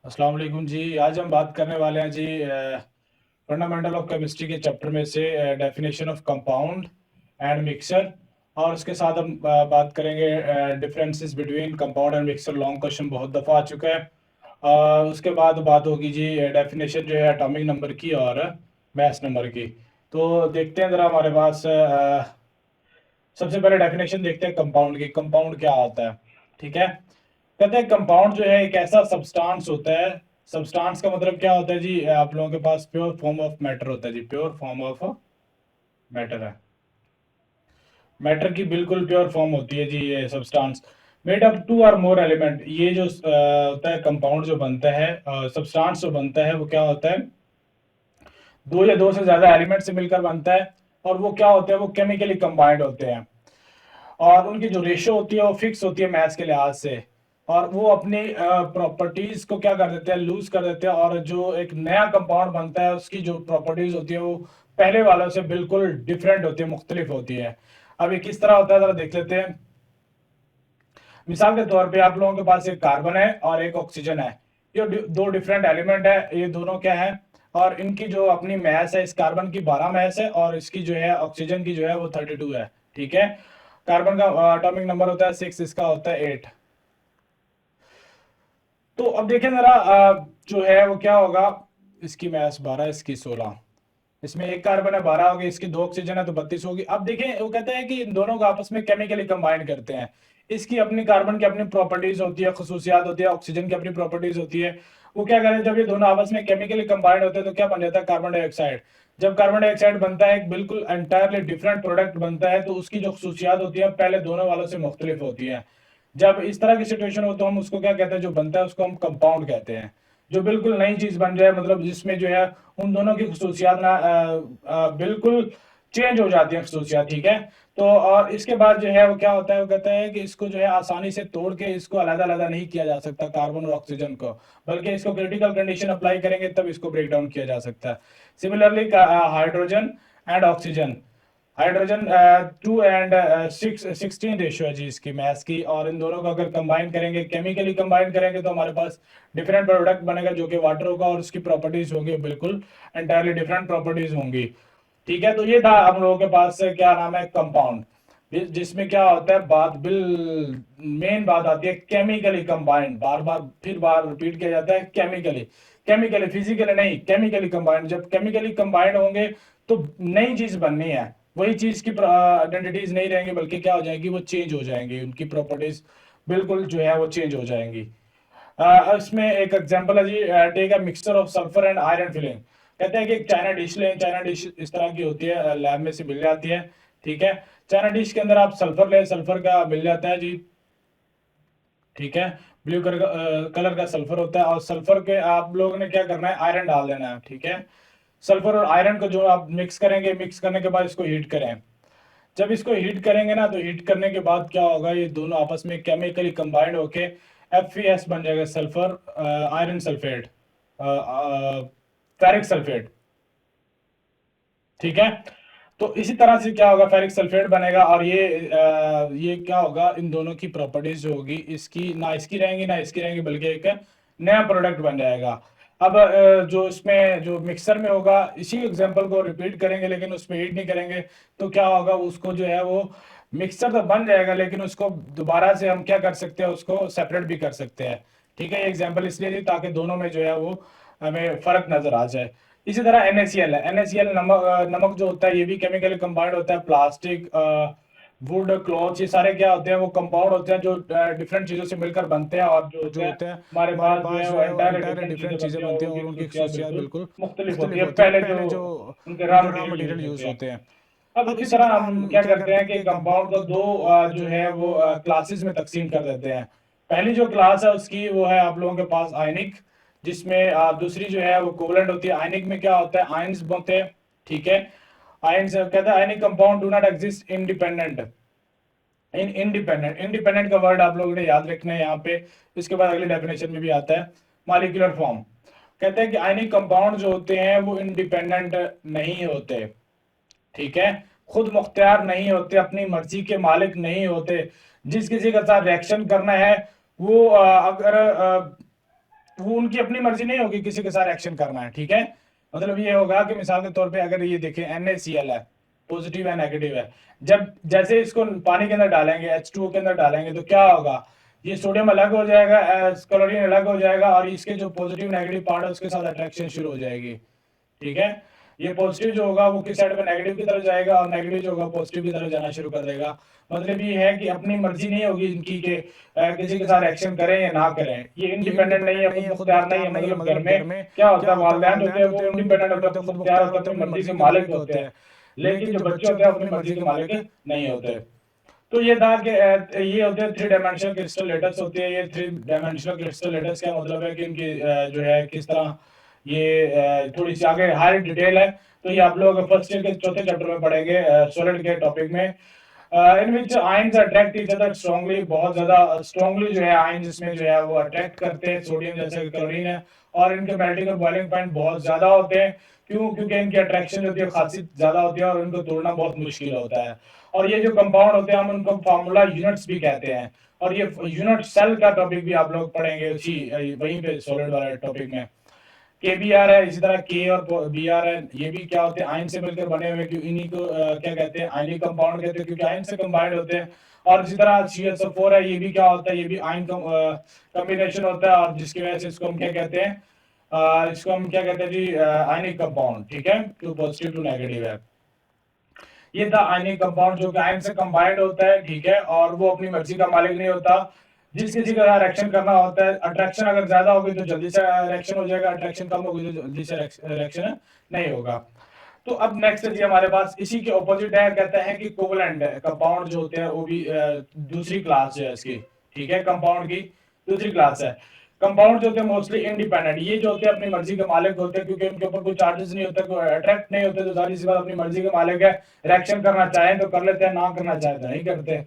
अस्सलाम वालेकुम जी। आज हम बात करने वाले हैं जी फंडामेंटल ऑफ केमिस्ट्री के चैप्टर में से definition of compound and mixer. और उसके साथ हम बात करेंगे differences between compound and mixer. Long question बहुत दफ़ा आ चुका है। उसके बाद बात होगी जी डेफिनेशन जो है एटॉमिक नंबर की और मास नंबर की। तो देखते हैं ज़रा हमारे पास सबसे पहले डेफिनेशन देखते हैं कंपाउंड की। कंपाउंड क्या होता है? ठीक है, कहते हैं कंपाउंड जो है एक ऐसा सब्सटेंस होता है। सब्सटेंस का मतलब क्या होता है जी? आप लोगों के पास प्योर फॉर्म ऑफ मैटर होता है जी, प्योर फॉर्म ऑफ मैटर है। मैटर की बिल्कुल प्योर फॉर्म होती है जी ये सब्सटेंस। मेड अप टू और मोर एलिमेंट। ये जो होता है कंपाउंड जो बनता है, सब्सटेंस जो बनता है वो क्या होता है? दो या दो से ज्यादा एलिमेंट से मिलकर बनता है। और वो क्या होते हैं? वो केमिकली कंबाइंड होते हैं। और उनकी जो रेशो होती है वो फिक्स होती है मैथ्स के लिहाज से। और वो अपनी प्रॉपर्टीज को क्या कर देते हैं? लूज कर देते हैं। और जो एक नया कंपाउंड बनता है उसकी जो प्रॉपर्टीज होती है वो पहले वालों से बिल्कुल डिफरेंट होती है, मुख्तलिफ होती है। अब ये किस तरह होता है जरा देख लेते हैं। मिसाल के तौर पे आप लोगों के पास एक कार्बन है और एक ऑक्सीजन है। ये दो डिफरेंट एलिमेंट है। ये दोनों क्या है? और इनकी जो अपनी मैस है, इस कार्बन की 12 मैस है और इसकी जो है ऑक्सीजन की जो है वो 32 है। ठीक है, कार्बन का एटॉमिक नंबर होता है 6, इसका होता है 8। तो अब देखें जरा जो है वो क्या होगा? इसकी मैस 12, इसकी 16। इसमें एक कार्बन है, 12 होगी। इसकी दो ऑक्सीजन है तो 32 होगी। अब देखें, वो कहते हैं कि इन दोनों को आपस में केमिकली कंबाइन करते हैं। इसकी अपनी कार्बन की अपनी प्रॉपर्टीज होती है, खसूसियात होती है। ऑक्सीजन की अपनी प्रॉपर्टीज होती है। वो क्या कहते हैं, जब ये दोनों आपस में केमिकली कंबाइंड होते हैं तो क्या बन जाता है? Carbon dioxide. जब कार्बन डाइऑक्साइड बनता है एक बिल्कुल एंटायरली डिफरेंट प्रोडक्ट बनता है, तो उसकी जो खसूसियात होती है पहले दोनों वालों से मुख्तलिफ होती है। जब इस तरह की सिचुएशन हो तो हम उसको क्या कहते हैं? जो बनता है उसको हम कंपाउंड कहते हैं। जो बिल्कुल नई चीज बन जाए, मतलब जिसमें जो है उन दोनों की खसूसियात ना बिल्कुल चेंज हो जाती है खसूसियात। ठीक है, तो और इसके बाद जो है वो क्या होता है? वो कहता है कि इसको जो है आसानी से तोड़ के इसको अलग अलग नहीं किया जा सकता कार्बन और ऑक्सीजन को, बल्कि इसको क्रिटिकल कंडीशन अप्लाई करेंगे तब इसको ब्रेक डाउन किया जा सकता है। Similarly hydrogen and oxygen. Hydrogen 2 and 16 ratio है जी इसकी मैस की। और इन दोनों को अगर कंबाइन करेंगे, केमिकली कंबाइन करेंगे, तो हमारे पास डिफरेंट प्रोडक्ट बनेगा जो कि वाटर होगा और उसकी प्रॉपर्टीज होंगी बिल्कुल एंटायरली डिफरेंट प्रॉपर्टीज होंगी। ठीक है, तो ये था हम लोगों के पास से क्या नाम है? कंपाउंड। जिसमें क्या होता है? बात बिल मेन बात आती है केमिकली कंबाइंड। बार बार फिर बार रिपीट किया जाता है केमिकली। केमिकली, फिजिकली नहीं, केमिकली कंबाइंड। जब केमिकली कंबाइंड होंगे तो नई चीज बननी है। वही चीज की आइडेंटिटीज नहीं रहेंगी, बल्कि क्या हो जाएगी? वो चेंज हो जाएंगी, उनकी प्रॉपर्टीज बिल्कुल जो है वो चेंज हो जाएंगी। इसमें एक एग्जांपल है जी, take a mixture of sulphur and iron filling. कहते हैं कि एक चाइना डिश लें। चाइना डिश इस तरह की होती है, लैब में से मिल जाती है। ठीक है, चाइना डिश के अंदर आप सल्फर लें, सल्फर का मिल जाता है जी। ठीक है, ब्लू कलर का सल्फर होता है। और सल्फर के आप लोगों ने क्या करना है? आयरन डाल देना है। ठीक है, सल्फर और आयरन को जो आप मिक्स करेंगे, मिक्स करने के बाद इसको हीट करें। जब इसको हीट करेंगे ना, तो हीट करने के बाद क्या होगा? ये दोनों आपस में केमिकली कंबाइंड होके FeS बन जाएगा, sulphur iron sulphate, ferric sulphate. ठीक है, तो इसी तरह से क्या होगा? फेरिक सल्फेट बनेगा। और ये क्या होगा? इन दोनों की प्रॉपर्टीज जो होगी, इसकी ना इसकी रहेंगी ना इसकी रहेंगी, बल्कि एक नया प्रोडक्ट बन जाएगा। अब जो इसमें जो मिक्सर में होगा, इसी एग्जांपल को रिपीट करेंगे लेकिन उसमें हीट नहीं करेंगे, तो क्या होगा? उसको जो है वो मिक्सर तो बन जाएगा, लेकिन उसको दोबारा से हम क्या कर सकते हैं? उसको सेपरेट भी कर सकते हैं। ठीक है, ये एग्जांपल इसलिए दी ताकि दोनों में जो है वो हमें फर्क नजर आ जाए। इसी तरह NaCl है। NaCl नमक, नमक जो होता है ये भी केमिकली कंबाइंड होता है। प्लास्टिक, वुड, क्लॉथ, ये सारे क्या होते हैं? वो कंपाउंड होते हैं जो डिफरेंट चीजों से मिलकर बनते हैं। और जो होते हैं हमारे पास जो है वो एंटायर डिफरेंट चीजें बनती हैं और उनकी खसूसियात बिल्कुल मुख्तलिफ होती है पहले जो उनके रॉ मटेरियल यूज होते हैं। अब इसी तरह हम क्या करते हैं कि कंपाउंड को दो जो है वो क्लासेस में तकसीम कर देते हैं। पहली जो क्लास है उसकी वो है आप लोगों के पास आयनिक, जिसमें दूसरी जो है वो कोवलेंट होती है। आयनिक में क्या होता है? आयंस बनते हैं। ठीक है, आयंस कहते हैं ionic compound do not exist independent. Independent, independent का वर्ड आप लोगों ने याद रखना है यहाँ पे। इसके बाद अगली डेफिनेशन में भी आता है मॉलिक्यूलर फॉर्म। कहते हैं कि आयनिक कंपाउंड जो होते हैं वो इंडिपेंडेंट नहीं होते। ठीक है, खुद मुख्तियार नहीं होते, अपनी मर्जी के मालिक नहीं होते। जिस किसी के साथ रिएक्शन करना है वो अगर वो उनकी अपनी मर्जी नहीं होगी किसी के साथ एक्शन करना है, ठीक है। मतलब ये होगा कि मिसाल के तौर पे अगर ये देखें NaCl है, पॉजिटिव है नेगेटिव है, जब जैसे इसको पानी के अंदर डालेंगे, H2O के अंदर डालेंगे, तो क्या होगा, ये सोडियम अलग हो जाएगा, क्लोरीन अलग हो जाएगा, और इसके जो पॉजिटिव नेगेटिव पार्ट है उसके साथ अट्रैक्शन शुरू हो जाएगी, ठीक है। ये पॉजिटिव जो होगा वो किस साइड पे, नेगेटिव की तरफ जाएगा, और नेगेटिव जो होगा पॉजिटिव की तरफ जाना शुरू कर देगा। मतलब ये है कि अपनी मर्जी नहीं होगी इनकी कि किसी के साथ एक्शन करें या ना करें, ये इंडिपेंडेंट नहीं है, खुद मुख्तियार नहीं है। मतलब घर में क्या होता है, वालिदैन होते हैं वो इंडिपेंडेंट होते हैं, खुद मुख्तियार होते हैं, अपनी मर्जी के मालिक होते हैं, लेकिन जो बच्चे होते हैं अपनी मर्जी के मालिक नहीं होते। तो ये था कि ये होते हैं 3 डायमेंशनल क्रिस्टल लेटर्स होते हैं। ये 3 डायमेंशनल क्रिस्टल लेटर्स क्या मतलब है कि इनकी जो है किस तरह ये थोड़ी सी आगे हाई डिटेल है, तो ये आप लोग फर्स्ट ईयर के चौथे चैप्टर में पढ़ेंगे सॉलिड के टॉपिक में। In which ions attract each other strongly, बहुत ज्यादा स्ट्रांगली जो है आयंस इसमें जो है वो अट्रैक्ट करते हैं सोडियम जैसे क्लोरीन है, और इनके मेल्टिंग और बॉइलिंग पॉइंट बहुत ज्यादा होते हैं। क्यों? क्योंकि इनकी अट्रैक्शन जो होती है खासियत ज्यादा होती है और इनको तोड़ना बहुत मुश्किल होता है। और ये जो कंपाउंड होते हैं हम उनको फार्मूला यूनिट्स भी कहते हैं, और ये यूनिट सेल का टॉपिक भी आप लोग पढ़ेंगे उसी वहीं पे सॉलिड वाले टॉपिक में। KBr है, इसी तरह K और Br है, ये भी क्या होते हैं, आयन से मिलकर बने हुए, क्यों इन्हीं को क्या कहते हैं, आयनिक कंपाउंड कहते हैं, क्योंकि आयन से कंबाइंड होते हैं। और इसी तरह CH4 है, ये भी क्या होता है, ये भी आयन कॉम्बिनेशन होता है, और जिसकी वजह से इसको हम क्या कहते हैं, इसको हम क्या कहते हैं जी, आयनिक कंपाउंड, ठीक है, टू पॉजिटिव टू नेगेटिव है। ये था आयनिक कंपाउंड जो कि आयन से कंबाइंड होता है, ठीक है, और वो अपनी मर्जी का मालिक नहीं होता। जिस किसी का रिएक्शन करना होता है, अट्रैक्शन अगर ज्यादा होगी तो जल्दी से रिएक्शन हो जाएगा, अट्रैक्शन कम होगी तो जल्दी से रिएक्शन नहीं होगा। तो अब नेक्स्ट जी हमारे पास इसी के ऑपोजिट है, कहते हैं कि कोवलेंट कंपाउंड जो होते हैं वो भी दूसरी क्लास है इसकी, ठीक है, कंपाउंड की दूसरी क्लास है। कंपाउंड जो होते हैं मोस्टली इंडिपेंडेंट, ये जो होते हैं अपनी मर्जी के मालिक होते हैं, क्योंकि उनके ऊपर कोई चार्जेस नहीं होते, कोई अट्रैक्ट नहीं होते, तो सारी सी बात अपनी मर्जी के मालिक है, रिएक्शन करना चाहें तो कर लेते हैं, ना करना चाहें तो नहीं करते।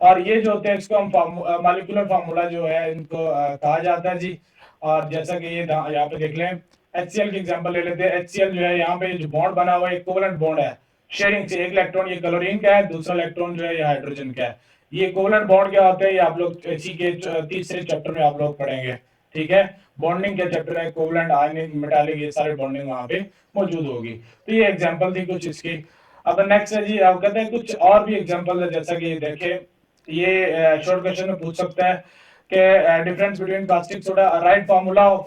और ये जो होते हैं इसको हम मॉलिक्यूलर फार्मूला जो है इनको कहा जाता है जी। और जैसा कि ये यहाँ पे देख लें, HCl की एग्जांपल ले लेते हैं। HCl जो है यहाँ पे जो बॉन्ड बना हुआ है कोवेलेंट बॉन्ड है, शेयरिंग से एक इलेक्ट्रॉन ये क्लोरीन का है, दूसरा इलेक्ट्रॉन जो है ये हाइड्रोजन का है। ये कोवेलेंट बॉन्ड क्या होते हैं, ये आप लोग इसी के तीसरे चैप्टर में आप लोग पढ़ेंगे, ठीक है। बॉन्डिंग के चैप्टर है, कोवेलेंट, आयनिक, मेटालिक, ये सारे बॉन्डिंग वहां पे मौजूद होगी। तो ये एग्जांपल थी कुछ इसकी। अब नेक्स्ट है जी, आप कहते हैं कुछ और भी एग्जांपल है, जैसा कि देखिए ये शॉर्ट क्वेश्चन में पूछ सकता है कि difference between caustic soda, right formula of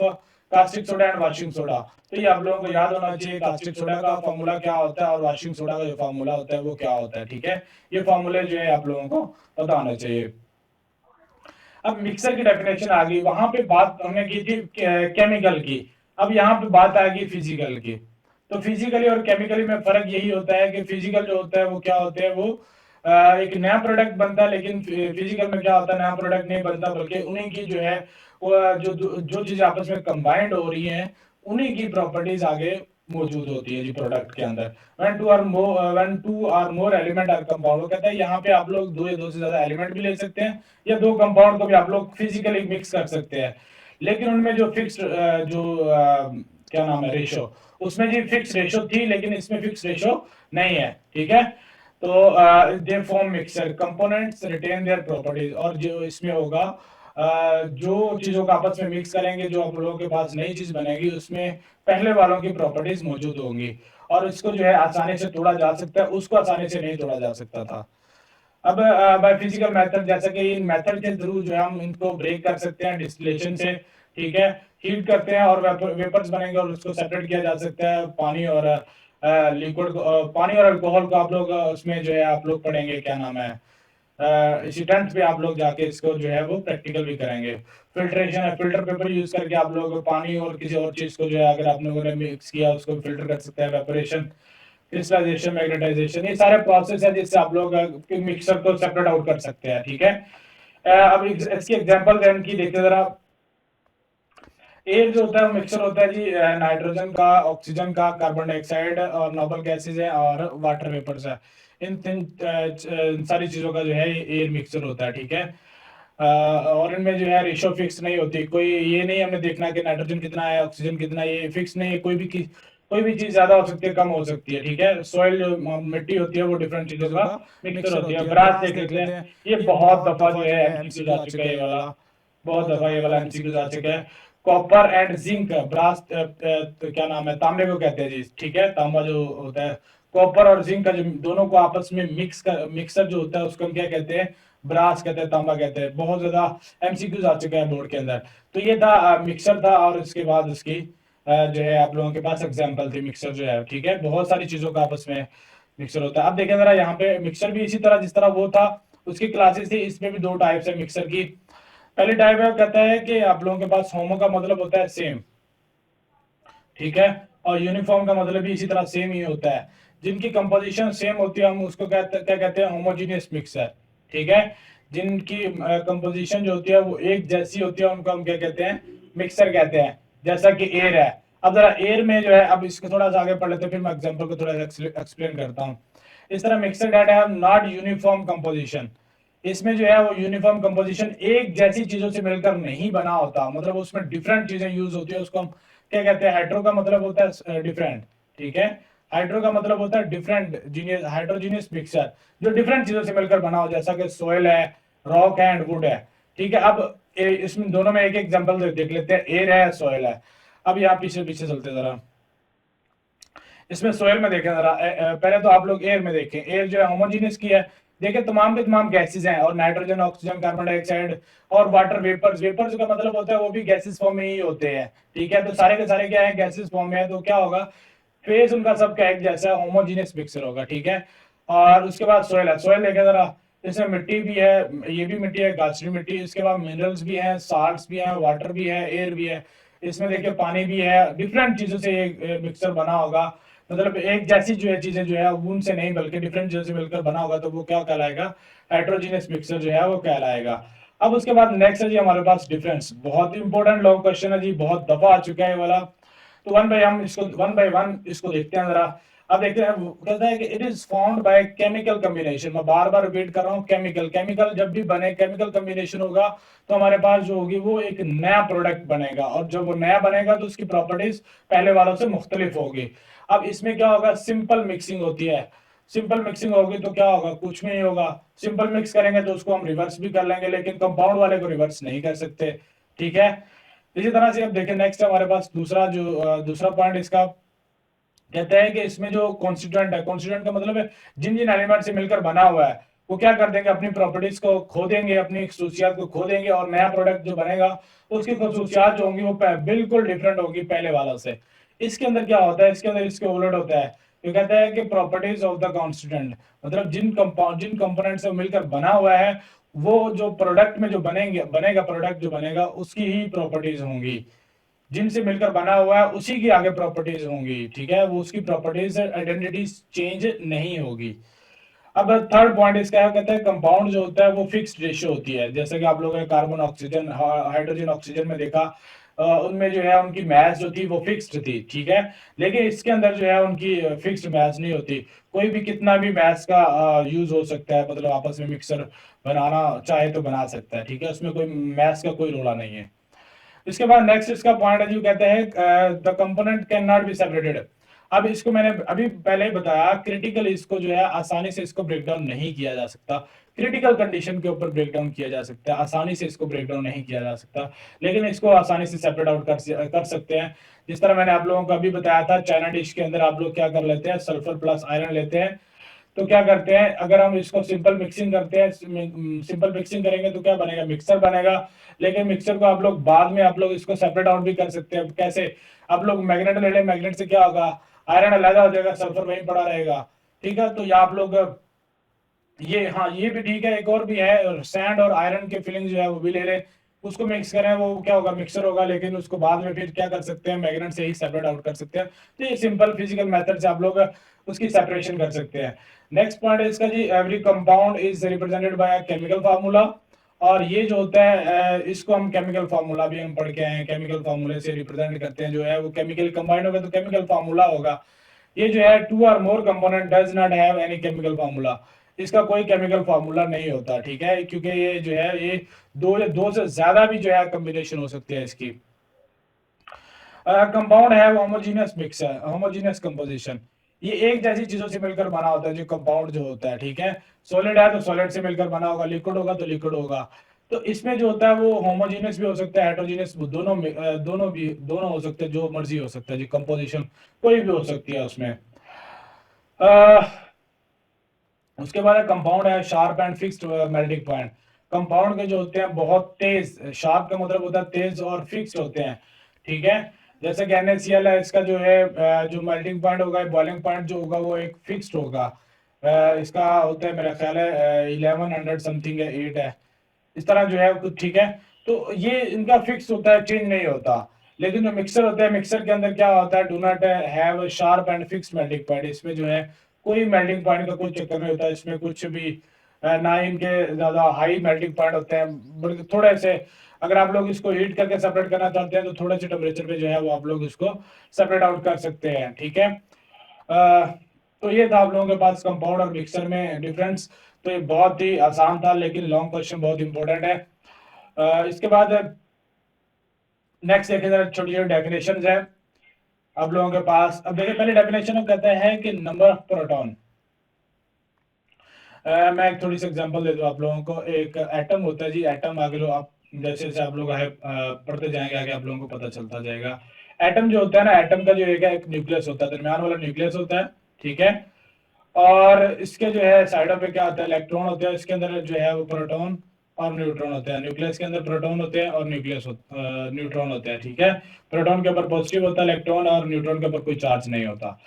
caustic soda and washing soda. तो ये आप लोगों को याद होना चाहिए, कास्टिक सोडा का फार्मूला क्या होता है और वाशिंग सोडा का जो फार्मूला होता है वो क्या होता है, ठीक है। ये फार्मूले जो है आप लोगों को पता होना चाहिए। अब मिक्सर की डेफिनेशन आ गई, वहां पे बात हमने की थी केमिकल की, अब यहाँ पे बात आ गई फिजिकल की। तो फिजिकली और केमिकली में फर्क यही होता है कि फिजिकल जो होता है वो क्या होते हैं, वो एक नया प्रोडक्ट बनता है, लेकिन फिजिकल में क्या होता है, नया प्रोडक्ट नहीं बनता, बल्कि उन्हीं की जो है वो जो चीजें आपस में कंबाइंड हो रही हैं उन्हीं की प्रॉपर्टीज आगे मौजूद होती है जी प्रोडक्ट के अंदर। when two or more element are compound, वो कहता है यहाँ पे आप लोग दो या दो से ज्यादा एलिमेंट भी ले सकते हैं, या दो कंपाउंड को भी आप लोग फिजिकली मिक्स कर सकते हैं, लेकिन उनमें जो फिक्स्ड क्या नाम है, रेशो, उसमें जी फिक्स रेशो थी, लेकिन इसमें फिक्स रेशो नहीं है, ठीक है। तो they form mixer, components retain their properties, और जो इसमें होगा जो चीजों को आपस में मिक्स करेंगे, जो आप लोगों के पास नई चीज बनेगी उसमें पहले वालों की प्रॉपर्टीज मौजूद होंगी, और इसको जो है आसानी से तोड़ा जा सकता है, उसको आसानी से नहीं तोड़ा जा सकता था। अब बाय फिजिकल मेथड, जैसा कि इन मेथड के थ्रू जो है हम इनको ब्रेक कर सकते हैं डिस्टिलेशन से, ठीक है, हीट करते हैं और वेपर्स बनेंगे और उसको सेपरेट किया जा सकता है, पानी और लिक्विड, पानी और अल्कोहल को आप लोग उसमें जो है आप लोग पढ़ेंगे, क्या नाम है, इसी टेंथ पे आप लोग जाके इसको जो है वो प्रैक्टिकल भी करेंगे। फिल्ट्रेशन है, फिल्टर पेपर यूज करके आप लोग पानी और किसी और चीज को जो है अगर आप लोगों ने मिक्स किया उसको फिल्टर कर सकते हैं, वेपोरेशन, क्रिस्टलाइजेशन, मैग्नेटाइजेशन, ये सारे प्रोसेस है जिससे आप लोग मिक्सर को सेपरेट आउट कर सकते हैं, ठीक है। अब इसकी एग्जांपल देन की देखते जरा। एयर जो होता है मिक्सर होता है जी, नाइट्रोजन का, ऑक्सीजन का, कार्बन डाइऑक्साइड और नोबल गैसेज है और वाटर वेपर्स है, इन तीन सारी चीजों का जो है एयर मिक्सर होता है, ठीक है। और इनमें जो है रेशो फिक्स नहीं होती, कोई ये नहीं हमने देखना कि नाइट्रोजन कितना है, ऑक्सीजन कितना है, ये फिक्स नहीं है, कोई भी चीज ज्यादा हो सकती है, कम हो सकती है, ठीक है। सॉइल जो मिट्टी होती है वो डिफरेंट चीजों का मिक्सर होती है। ब्रास देख लेते हैं, ये बहुत दफा जो है एमसीक्यू जा चुका है, ये वाला बहुत दफा ये वाला एमसीक्यू जा चुका है। कॉपर एंड जिंक, ब्रास, तो क्या नाम है, तांबे को कहते हैं जी, ठीक है, तांबा जो होता है, कॉपर और जिंक का जो दोनों को आपस में मिक्सर जो होता है उसको हम क्या कहते हैं, ब्रास कहते हैं, तांबा कहते हैं। बहुत ज्यादा एमसीक्यूज आ चुका है बोर्ड के अंदर। तो ये था मिक्सर था, और इसके बाद उसकी जो है आप लोगों के पास एग्जाम्पल थी मिक्सर जो है, ठीक है, बहुत सारी चीजों का आपस में मिक्सर होता है। अब देखें जरा यहाँ पे मिक्सर भी इसी तरह जिस तरह वो था उसकी क्लासेस थी, इसमें भी दो टाइप्स है मिक्सर की। पहली टाइप है, कहता है कि आप लोगों के पास होमो का मतलब होता है सेम, ठीक है, और यूनिफॉर्म का मतलब भी इसी तरह सेम ही होता है। जिनकी कंपोजिशन सेम होती है हम उसको क्या कहते हैं, होमोजीनियस मिक्सर, ठीक है। जिनकी कंपोजिशन जो होती है वो एक जैसी होती है उनको हम क्या कहते हैं, मिक्सर कहते हैं। जैसा कि एयर है, अब जरा एयर में जो है, अब इसको थोड़ा सा आगे पढ़ लेते हैं, फिर मैं एग्जांपल को थोड़ा एक्सप्लेन करता हूँ। इस तरह मिक्सर डाटा है नॉट यूनिफॉर्म कंपोजिशन, इसमें जो है वो यूनिफॉर्म कंपोजिशन एक जैसी चीजों से मिलकर नहीं बना होता, मतलब उसमें डिफरेंट चीजें यूज होती है, उसको हम क्या कहते हैं, हाइड्रो का मतलब होता है डिफरेंट, ठीक है। हाइड्रो का मतलब होता है डिफरेंट जीनियस, हाइड्रोजीनियस मिक्सचर जो डिफरेंट चीजों से मिलकर बना हो, जैसा कि सोयल है, रॉक है एंड वुड है, ठीक है। अब इसमें दोनों में एक एग्जांपल देख लेते हैं, एयर है, सोयल है। अब यहाँ पीछे पीछे चलते जरा, इसमें सोयल में देखें जरा, पहले तो आप लोग एयर में देखें, एयर जो है होमोजीनियस की है। देखिए तमाम के तमाम गैसेस हैं, और नाइट्रोजन, ऑक्सीजन, कार्बन डाइऑक्साइड और वाटर वेपर्स, वेपर्स का मतलब होता है वो भी गैसेस फॉर्म में ही होते हैं, ठीक है। तो सारे के सारे क्या है, गैसेस फॉर्म में है, तो क्या होगा, फेस उनका सब क्या एक जैसा होमोजीनियस मिक्सर होगा, ठीक है। और उसके बाद सोयल है, सोयल देखें जरा, इसमें मिट्टी भी है, ये भी मिट्टी है, गाछड़ी मिट्टी, इसके बाद मिनरल्स भी हैं, साल्ट्स भी हैं, वाटर भी है, एयर भी है, इसमें देखिए पानी भी है, डिफरेंट चीजों से ये मिक्सर बना होगा। मतलब एक जैसी जो है चीजें जो है उनसे नहीं बल्कि डिफरेंट चीजों से मिलकर बना होगा, तो वो क्या कहलाएगा, हेट्रोजीनियस मिक्सर जो है वो कहलाएगा। अब उसके बाद नेक्स्ट है जी हमारे पास डिफरेंस, बहुत ही इंपॉर्टेंट लॉन्ग क्वेश्चन है जी, बहुत दफा आ चुका है ये वाला। तो वन बाय वन इसको देखते हैं जरा। अब देखते हैं, वो कहता है कि it is found by chemical combination, मैं बार बार रिपीट कर रहा हूँ, केमिकल, केमिकल जब भी बने, केमिकल कॉम्बिनेशन होगा तो हमारे पास जो होगी वो एक नया प्रोडक्ट बनेगा, और जब वो नया बनेगा तो उसकी प्रॉपर्टीज पहले वालों से मुख्तलिफ होगी। अब इसमें क्या होगा, सिंपल मिक्सिंग होती है, सिंपल मिक्सिंग होगी तो क्या होगा, कुछ भी नहीं होगा। सिंपल मिक्स करेंगे तो उसको हम रिवर्स भी कर लेंगे, लेकिन कंपाउंड वाले को रिवर्स नहीं कर सकते, ठीक है। इसी तरह से अब देखें, नेक्स्ट हमारे पास दूसरा जो दूसरा पॉइंट इसका कहता है कि इसमें जो कॉन्स्टिट्यूएंट है, कॉन्स्टिट्यूएंट का मतलब है जिन जिन एलिमेंट से मिलकर बना हुआ है, वो क्या कर देंगे, अपनी प्रॉपर्टीज को खो देंगे, अपनी खसूसियात को खो देंगे, और नया प्रोडक्ट जो बनेगा उसकी खसूसियात जो होंगी वो बिल्कुल डिफरेंट होगी पहले वालों से। इसके अंदर क्या होता है, इसके अंदर इसके उलट होता है। ये कहता है कि प्रॉपर्टीज ऑफ द कॉन्स्टिट्यूएंट, मतलब जिन कंपाउंड, जिन कंपोनेंट से मिलकर बना हुआ है, वो जो प्रोडक्ट में जो बनेगा प्रोडक्ट जो बनेगा उसकी ही प्रॉपर्टीज होंगी। जिनसे मिलकर बना हुआ है उसी की आगे प्रॉपर्टीज होंगी, ठीक है, वो उसकी प्रॉपर्टीज आइडेंटिटी चेंज नहीं होगी। अब थर्ड पॉइंट इसका है, कहते हैं कंपाउंड जो होता है वो फिक्स्ड रेशियो होती है, जैसे कि आप लोगों ने कार्बन, ऑक्सीजन, हाइड्रोजन, ऑक्सीजन में देखा, उनमें जो है उनकी मास जो थी वो फिक्स्ड थी, ठीक है। लेकिन इसके अंदर जो है उनकी फिक्स्ड मास नहीं होती, कोई भी कितना भी मास का यूज हो सकता है, मतलब आपस में मिक्सर बनाना चाहे तो बना सकता है, ठीक है, उसमें कोई मास का कोई रोला नहीं है। इसके बाद नेक्स्ट इसका पॉइंट है जो कहते हैं the component can not be separated. अब इसको मैंने अभी पहले ही बताया, क्रिटिकल इसको जो है आसानी से इसको ब्रेक डाउन नहीं किया जा सकता, क्रिटिकल कंडीशन के ऊपर ब्रेक डाउन किया जा सकता है, आसानी से इसको ब्रेक डाउन नहीं किया जा सकता, लेकिन इसको आसानी से सेपरेट आउट कर सकते हैं। जिस तरह मैंने आप लोगों को अभी बताया था, चाइना डिश के अंदर आप लोग क्या कर लेते हैं, सल्फर प्लस आयरन लेते हैं, तो क्या करते हैं, अगर हम इसको सिंपल मिक्सिंग करते हैं, सिंपल मिक्सिंग करेंगे तो क्या बनेगा, मिक्सर बनेगा। लेकिन मिक्सर को आप लोग बाद में आप लोग इसको सेपरेट आउट भी कर सकते हैं, कैसे, आप लोग मैग्नेट ले लें, मैग्नेट से क्या होगा, आयरन अलग हो जाएगा, सल्फर वहीं पड़ा रहेगा, ठीक है। तो या आप लोग ये, हाँ ये भी ठीक है, एक और भी है, सैंड और आयरन के फिलिंग जो है वो भी ले लें, उसको मिक्स करें, वो क्या होगा, मिक्सर होगा, लेकिन उसको बाद में फिर क्या कर सकते हैं, मैग्नेट से ही सेपरेट आउट कर सकते हैं। तो ये सिंपल फिजिकल मेथड से आप लोग उसकी सेपरेशन कर सकते हैं। नेक्स्ट पॉइंट है इसका जी, every compound is represented by chemical formula, और ये जो होता है इसको हम केमिकल फार्मूला भी हम पढ़ के आए हैं, केमिकल फार्मूले से रिप्रेजेंट करते हैं, जो है वो केमिकल कंबाइंड होगा तो केमिकल फार्मूला होगा। ये जो है टू और more component does not have any chemical formula, इसका कोई केमिकल फार्मूला नहीं होता, ठीक है, क्योंकि ये जो है ये दो या दो से ज्यादा भी जो है कॉम्बिनेशन हो सकती है इसकी। कंपाउंड है होमोजीनियस मिक्स है, होमोजीनियस कंपोजिशन, ये एक जैसी चीजों से मिलकर बना होता है जो कंपाउंड जो होता है, ठीक है। सॉलिड है तो सॉलिड से मिलकर बना होगा, लिक्विड होगा तो लिक्विड होगा। तो इसमें जो होता है वो होमोजेनियस भी हो सकता है, हेटेरोजेनियस, दोनों हो सकते हैं, जो मर्जी हो सकता है जी, कंपोजिशन कोई भी हो सकती है उसमें। उसके बाद कंपाउंड है sharp and fixed melting point. Compound के जो होते हैं बहुत तेज, शार्प का मतलब होता है तेज, और फिक्स्ड होते हैं, ठीक है। जैसे कि NaCl है, इसका जो है जो मेल्टिंग पॉइंट होगा, बॉइलिंग पॉइंट जो होगा वो एक फिक्स्ड होगा। इसका होता है मेरा ख्याल है 1100 समथिंग है, 8 है, इस तरह जो है कुछ, ठीक है। तो ये इनका फिक्स होता है, चेंज नहीं होता। लेकिन जो मिक्सर होता है, मिक्सर के अंदर क्या होता है, do not have sharp and fix melting point. इसमें जो है कोई मेल्टिंग पॉइंट का कोई चक्कर नहीं होता, इसमें कुछ भी ना इनके ज्यादा हाई मेल्टिंग पॉइंट होते हैं, बल्कि थोड़े से, अगर आप लोग इसको हीट करके सेपरेट करना चाहते हैं तो थोड़े से टेम्परेचर पे जो है वो आप लोग इसको सेपरेट आउट कर सकते हैं, ठीक है। तो ये था आप लोगों के पास कंपाउंड और मिक्सर में डिफरेंस। तो ये बहुत ही आसान था, लेकिन लॉन्ग क्वेश्चन बहुत इंपॉर्टेंट है। इसके बाद नेक्स्ट देखें जरा, छोटी छोटी डेफिनेशन है आप लोगों के पास। अब देखिए, पहले डेफिनेशन हम कहते हैं कि नंबर ऑफ प्रोटॉन। मैं एक थोड़ी सी एग्जांपल दे दूं आप लोगों को। एक एटम होता है जी, एटम आगे लो आप, जैसे जैसे आप लोग आगे पढ़ते जाएंगे आगे आप लोगों को पता चलता जाएगा। एटम जो होता है ना, एटम का जो एक न्यूक्लियस होता है, दरमियान वाला न्यूक्लियस होता है, ठीक है। और इसके जो है साइडों पे क्या होता है, इलेक्ट्रॉन होते हैं, इसके अंदर जो है वो प्रोटॉन और न्यूट्रॉन होते हैं। न्यूक्लियस के अंदर प्रोटॉन होते हैं और न्यूट्रॉन होते हैं, ठीक है। प्रोटॉन के ऊपर पॉजिटिव होता है इलेक्ट्रॉन, और न्यूट्रॉन के ऊपर कोई चार्ज नहीं होता।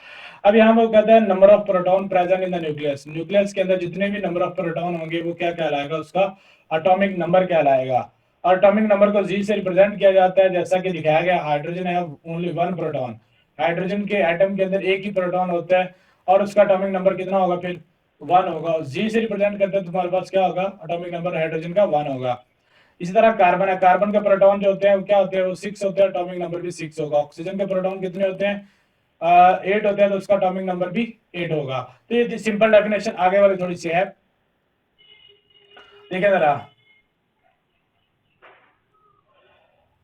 अब यहाँ वो कहते हैं number of proton present in the nucleus. Nucleus के अंदर जितने भी नंबर ऑफ प्रोटॉन होंगे वो क्या कहलाएगा, उसका एटॉमिक नंबर कहलाएगा। और एटॉमिक नंबर को जी से रिप्रेजेंट किया जाता है, जैसा कि दिखाया गया, हाइड्रोजन है ओनली वन प्रोटॉन। हाइड्रोजन के एटम के अंदर एक ही प्रोटॉन होता है, और उसका एटॉमिक नंबर कितना होगा, फिर 1 होगा। जी से रिप्रेजेंट करते हैं, तुम्हारे पास क्या होगा, एटॉमिक नंबर हाइड्रोजन का 1 होगा। इसी तरह कार्बन है, कार्बन के प्रोटॉन जो होते हैं वो क्या होते हैं, वो 6 होते हैं, एटॉमिक नंबर भी 6 होगा। ऑक्सीजन के प्रोटॉन कितने होते हैं, 8 होते हैं, तो उसका एटॉमिक नंबर भी 8 होगा। तो ये सिंपल डेफिनेशन, आगे वाली थोड़ी सी है, देखिए जरा।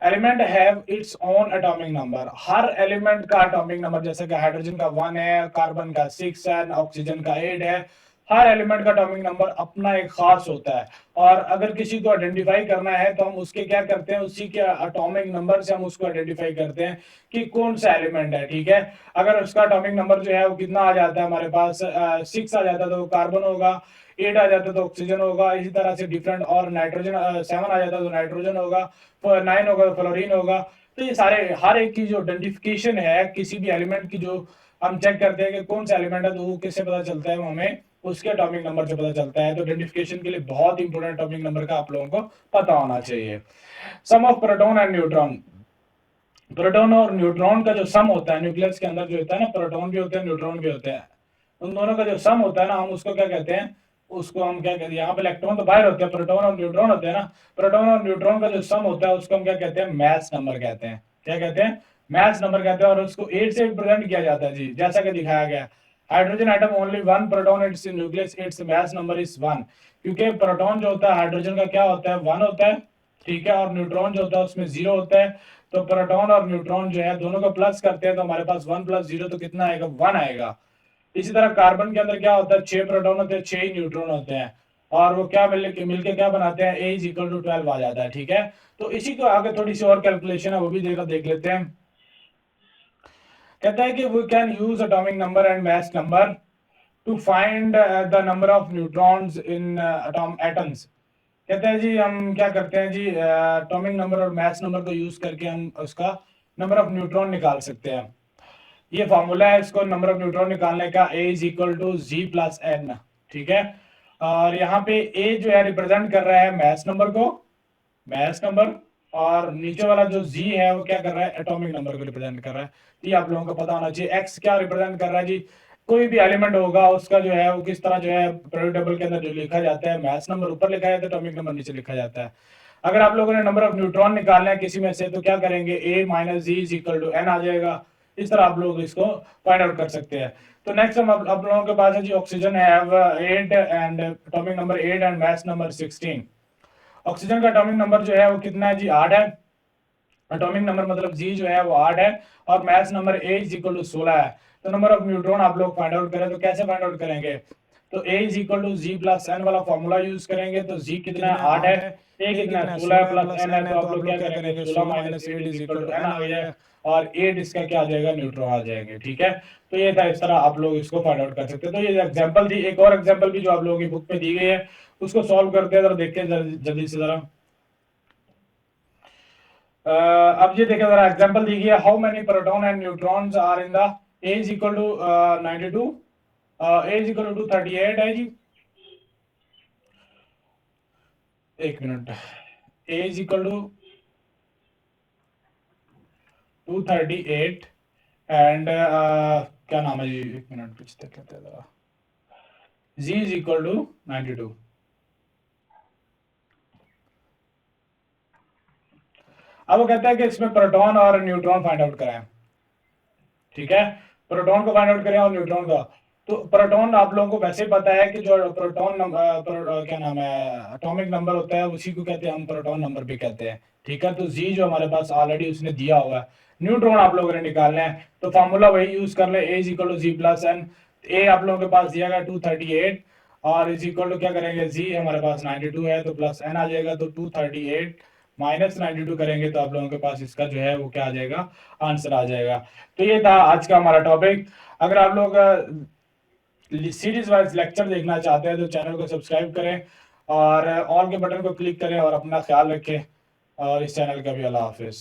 Element have its own atomic number. Her element का एटॉमिक नंबर, जैसे कि हाइड्रोजन का 1 है, कार्बन का 6 है, ऑक्सीजन का 8 है। हर एलिमेंट का एटॉमिक नंबर अपना एक खास होता है। और अगर किसी को आइडेंटिफाई करना है तो हम उसके क्या करते हैं, उसी के एटॉमिक नंबर से हम उसको आइडेंटिफाई करते हैं कि कौन सा एलिमेंट है, ठीक है। अगर उसका एटॉमिक नंबर जो है वो कितना आ जाता है हमारे पास, 6 आ जाता है तो वो कार्बन होगा, 8 आ जाता है तो ऑक्सीजन होगा, इसी तरह से डिफरेंट। और नाइट्रोजन 7 आ जाता है तो नाइट्रोजन होगा, 9 होगा तो फ्लोरीन होगा। तो ये सारे, हर एक की जो आइडेंटिफिकेशन है किसी भी एलिमेंट की, जो हम चेक करते हैं कि कौन सा एलिमेंट है, तो वो किससे पता चलता है, वो हमें उसके एटॉमिक नंबर से पता चलता है। तो आइडेंटिफिकेशन के लिए बहुत इंपॉर्टेंट एटॉमिक नंबर का आप लोगों को पता होना चाहिए। Sum of proton and neutron. Proton और न्यूट्रॉन का जो सम होता है न्यूक्लियस के अंदर, जो होता है ना, प्रोटॉन भी होते हैं न्यूट्रॉन भी होते हैं, उन दोनों का जो सम होता है ना, हम उसको क्या कहते हैं, उसको हम क्या कहते हैं, यहाँ पे इलेक्ट्रॉन तो बाहर होते हैं, प्रोटॉन और न्यूट्रॉन होते हैं ना, प्रोटॉन और न्यूट्रॉन का जो सम होता है उसको हम क्या कहते हैं, मैस नंबर कहते हैं। क्या कहते हैं, मैस नंबर कहते हैं। और उसको 8 से रिप्रेजेंट किया जाता है जी, जैसा कि दिखाया गया। Hydrogen atom only one proton, it's nucleus, it's mass number is 1। क्योंकि प्रोटॉन जो होता है हाइड्रोजन का क्या होता है, 1 होता है, ठीक है। और न्यूट्रॉन जो होता है उसमें 0 होता है। तो प्रोटॉन और न्यूट्रॉन जो है दोनों को प्लस करते हैं तो हमारे पास 1 + 0 तो कितना आएगा, 1 आएगा। इसी तरह कार्बन के अंदर क्या होता है, 6 प्रोटॉन होते हैं, 6 ही न्यूट्रॉन होते हैं। और वो क्या मिलके क्या बनाते हैं, A = 12 आ जाता है, ठीक है। तो इसी को आगे थोड़ी सी और कैलकुलेशन है, वो भी देख लेते हैं। कहता है कि we can use atomic number and mass number to find the number of neutrons in atoms. कहते हैं जी, हम क्या करते हैं जी, एटॉमिक नंबर और मास नंबर को यूज करके हम उसका नंबर ऑफ न्यूट्रॉन निकाल सकते हैं। ये फॉर्मूला है इसको नंबर ऑफ न्यूट्रॉन निकालने का, A = G + N, ठीक है। और यहाँ पे A जो है रिप्रेजेंट कर रहा है मास नंबर को, मास नंबर। और नीचे वाला जो G है वो क्या कर रहा है, एटॉमिक नंबर को रिप्रेजेंट कर रहा है। ये आप लोगों को पता होना चाहिए। X क्या रिप्रेजेंट कर रहा है जी, कोई भी एलिमेंट होगा उसका जो है वो किस तरह जो है पीरियोडिक टेबल के अंदर जो लिखा जाता है, मास नंबर ऊपर लिखा जाता है, एटॉमिक नंबर नीचे लिखा जाता है। अगर आप लोगों ने नंबर ऑफ न्यूट्रॉन निकालना है किसी में से, तो क्या करेंगे, A - G = N आ जाएगा। इस तरह आप लोग इसको फाइंड आउट कर सकते हैं। तो नेक्स्ट हम आप लोगों के पास है जी, oxygen have 8 and atomic number 8 and mass number 16। Oxygen का एटॉमिक नंबर जो है वो कितना है जी, 8 है। एटॉमिक नंबर मतलब G जो है वो 8 है, और मास नंबर A = 16 है। तो नंबर ऑफ न्यूट्रॉन आप लोग फाइंड आउट करें तो कैसे फाइंड आउट करेंगे, तो a is equal to Z plus N वाला फॉर्मूला यूज करेंगे। तो जी कितना है 8 है, a कितना है 16 प्लस n है, तो आप लोग क्या करेंगे 16 minus 8 is equal to n आ गया और 8 इसका क्या आ जाएगा न्यूट्रॉन आ जाएंगे। ठीक है, तो ये था, इस तरह आप लोग इसको फाइंड आउट कर सकते हैं। तो ये एग्जांपल थी, एक और एग्जांपल भी जो आप लोगों की बुक में दी गई है उसको सॉल्व करते हैं, जरा देखते हैं जल्दी से जरा। अब ये देखिए जरा, एग्जांपल दी गई है, how many proton and neutrons are in the a is equal to 92, a is equal to 38 है जी। एक मिनट, a is equal to 238 and क्या नाम है जी, एक मिनट कुछ तक कहते हैं जरा, g इज इक्वल टू 92। अब वो कहता है कि इसमें प्रोटॉन और न्यूट्रॉन फाइंड आउट कराएं। ठीक है, प्रोटॉन को फाइंड आउट करें और न्यूट्रॉन का। तो प्रोटॉन आप लोगों को वैसे पता है कि जो प्रोटॉन क्या नाम है एटॉमिक नंबर होता है उसी को कहते हैं हम प्रोटॉन नंबर भी कहते हैं। ठीक है, तो जी जो हमारे पास ऑलरेडी उसने दिया हुआ है, न्यूट्रॉन आप लोगों ने निकालना है तो फॉर्मूला वही यूज कर ले, A is equal to Z plus N. A आप लोगों के पास दिया गया 238 और इज इक्वल टू क्या करेंगे, जी हमारे पास 92 है तो प्लस एन आ जाएगा, तो 238 माइनस 92 करेंगे तो आप लोगों के पास इसका जो है वो क्या आ जाएगा, आंसर आ जाएगा। तो ये था आज का हमारा टॉपिक। अगर आप लोग सीरीज वाइज लेक्चर देखना चाहते हैं तो चैनल को सब्सक्राइब करें और ऑल के बटन को क्लिक करें और अपना ख्याल रखें और इस चैनल का भी अल्लाह हाफिज।